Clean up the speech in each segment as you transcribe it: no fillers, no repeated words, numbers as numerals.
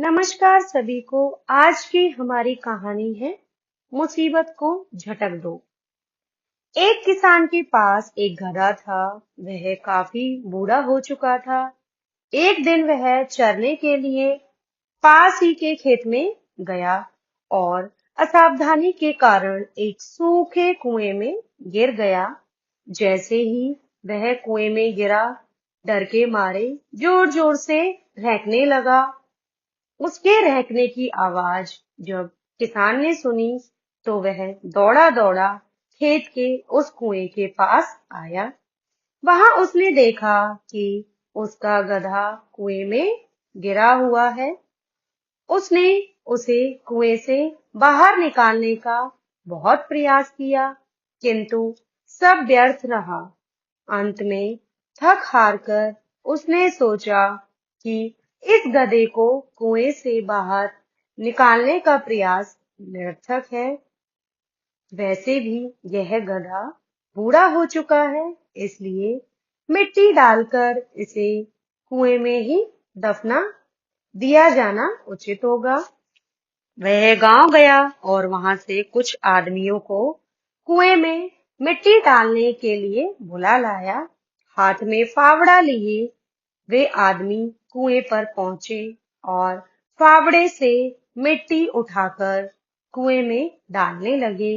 नमस्कार सभी को। आज की हमारी कहानी है मुसीबत को झटक दो। एक किसान के पास एक गधा था। वह काफी बूढ़ा हो चुका था। एक दिन वह चरने के लिए पास ही के खेत में गया और असावधानी के कारण एक सूखे कुएं में गिर गया। जैसे ही वह कुएं में गिरा, डर के मारे जोर जोर से रहकने लगा। उसके रहकने की आवाज जब किसान ने सुनी तो वह दौड़ा दौड़ा खेत के उस कुएं के पास आया। वहां उसने देखा कि उसका गधा कुएं में गिरा हुआ है। उसने उसे कुएं से बाहर निकालने का बहुत प्रयास किया, किंतु सब व्यर्थ रहा। अंत में थक हार कर उसने सोचा कि इस गधे को कुएं से बाहर निकालने का प्रयास निरर्थक है। वैसे भी यह गधा बूढ़ा हो चुका है, इसलिए मिट्टी डालकर इसे कुएं में ही दफना दिया जाना उचित होगा। वह गांव गया और वहां से कुछ आदमियों को कुएं में मिट्टी डालने के लिए बुला लाया। हाथ में फावड़ा लिए वे आदमी कुएं पर पहुंचे और फावड़े से मिट्टी उठाकर कुएं में डालने लगे।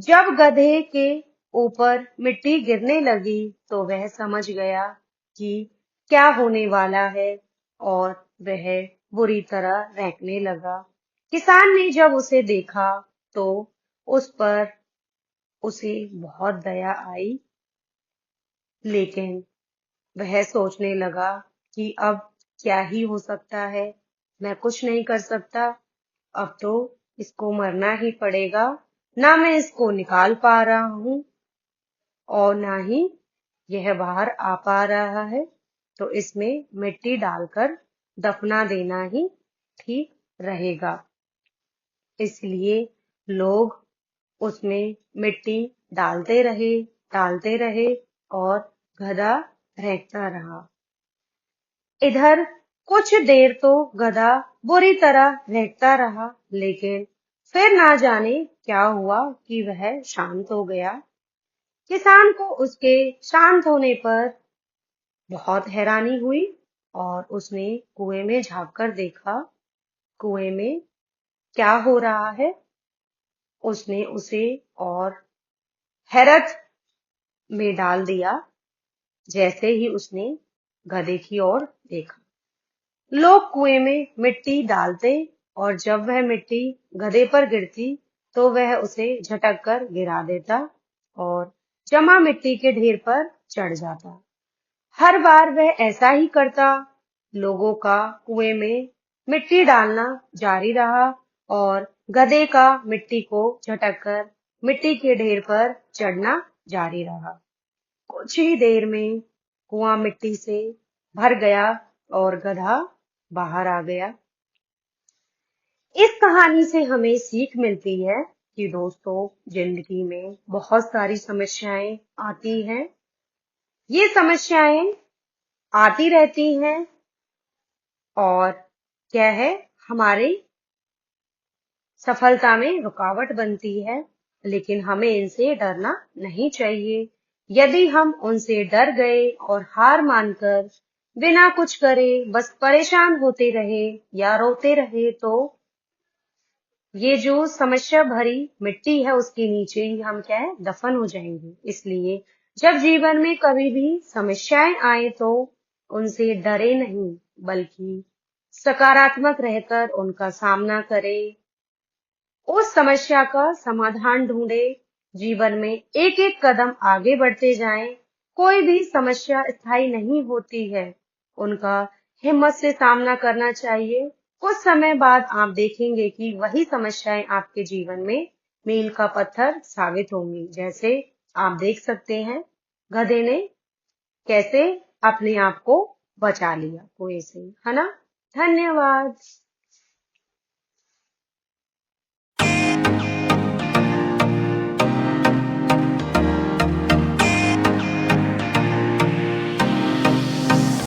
जब गधे के ऊपर मिट्टी गिरने लगी तो वह समझ गया कि क्या होने वाला है और वह बुरी तरह रहकने लगा। किसान ने जब उसे देखा तो उस पर उसे बहुत दया आई, लेकिन वह सोचने लगा कि अब क्या ही हो सकता है, मैं कुछ नहीं कर सकता। अब तो इसको मरना ही पड़ेगा। ना मैं इसको निकाल पा रहा हूं और ना ही यह बाहर आ पा रहा है, तो इसमें मिट्टी डालकर दफना देना ही ठीक रहेगा। इसलिए लोग उसमें मिट्टी डालते रहे और गधा रहता रहा। इधर कुछ देर तो गधा बुरी तरह रहता रहा, लेकिन फिर ना जाने क्या हुआ कि वह शांत हो गया। किसान को उसके शांत होने पर बहुत हैरानी हुई और उसने कुएं में झांक कर देखा, कुएं में क्या हो रहा है। उसने उसे और हैरत में डाल दिया। जैसे ही उसने गधे की ओर देखा, लोग कुएं में मिट्टी डालते और जब वह मिट्टी गधे पर गिरती तो वह उसे झटक कर गिरा देता और जमा मिट्टी के ढेर पर चढ़ जाता। हर बार वह ऐसा ही करता। लोगों का कुएं में मिट्टी डालना जारी रहा और गधे का मिट्टी को झटक कर मिट्टी के ढेर पर चढ़ना जारी रहा। कुछ ही देर में कुआं मिट्टी से भर गया और गधा बाहर आ गया। इस कहानी से हमें सीख मिलती है कि दोस्तों, जिंदगी में बहुत सारी समस्याएं आती हैं। ये समस्याएं आती रहती हैं और क्या है, हमारी सफलता में रुकावट बनती है, लेकिन हमें इनसे डरना नहीं चाहिए। यदि हम उनसे डर गए और हार मानकर बिना कुछ करे बस परेशान होते रहे या रोते रहे, तो ये जो समस्या भरी मिट्टी है उसके नीचे ही हम क्या है, दफन हो जाएंगे। इसलिए जब जीवन में कभी भी समस्याएं आए तो उनसे डरे नहीं, बल्कि सकारात्मक रहकर उनका सामना करें, उस समस्या का समाधान ढूंढे, जीवन में एक एक कदम आगे बढ़ते जाएं। कोई भी समस्या स्थायी नहीं होती है, उनका हिम्मत से सामना करना चाहिए। कुछ समय बाद आप देखेंगे कि वही समस्याएं आपके जीवन में मील का पत्थर साबित होंगी। जैसे आप देख सकते हैं, गधे ने कैसे अपने आप को बचा लिया कुएं से, है ना। धन्यवाद।